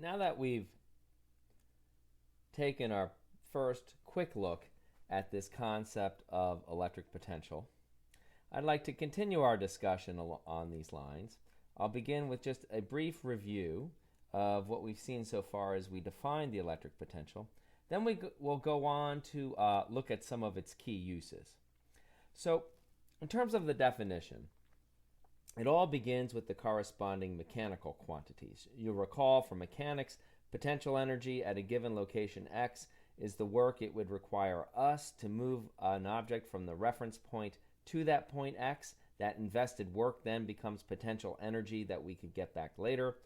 Now that we've taken our first quick look at this concept of electric potential, I'd like to continue our discussion on these lines. I'll begin with just a brief review of what we've seen so far as we define the electric potential. Then we'll go on to look at some of its key uses. So, in terms of the definition, it all begins with the corresponding mechanical quantities. You'll recall from mechanics, potential energy at a given location x is the work it would require us to move an object from the reference point to that point x. That invested work then becomes potential energy that we could get back later.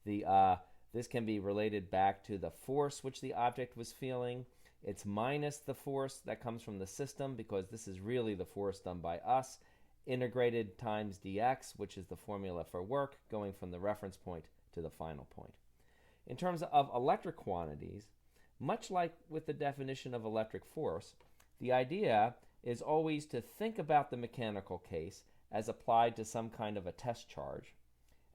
This can be related back to the force which the object was feeling. It's minus the force that comes from the system, because this is really the force done by us, integrated times dx, which is the formula for work going from the reference point to the final point. In terms of electric quantities, much like with the definition of electric force, the idea is always to think about the mechanical case as applied to some kind of a test charge,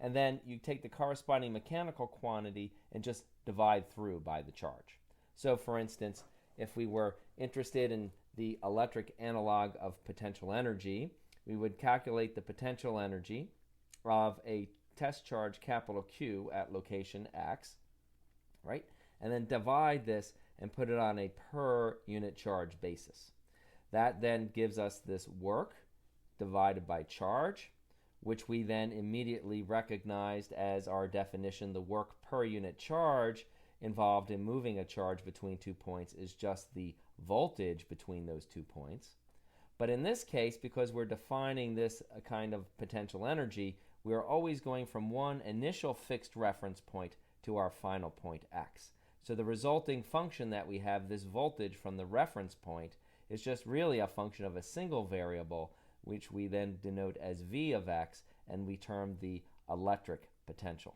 and then you take the corresponding mechanical quantity and just divide through by the charge. So for instance, if we were interested in the electric analog of potential energy, we would calculate the potential energy of a test charge capital Q at location x, right? And then divide this and put it on a per unit charge basis. That then gives us this work divided by charge, which we then immediately recognized as our definition. The work per unit charge involved in moving a charge between 2 points is just the voltage between those 2 points. But in this case, because we're defining this kind of potential energy, we are always going from one initial fixed reference point to our final point x. So the resulting function that we have, this voltage from the reference point, is just really a function of a single variable, which we then denote as v of x, and we term the electric potential,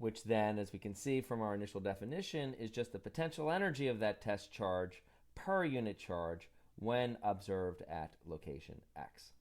which then, as we can see from our initial definition, is just the potential energy of that test charge per unit charge when observed at location x.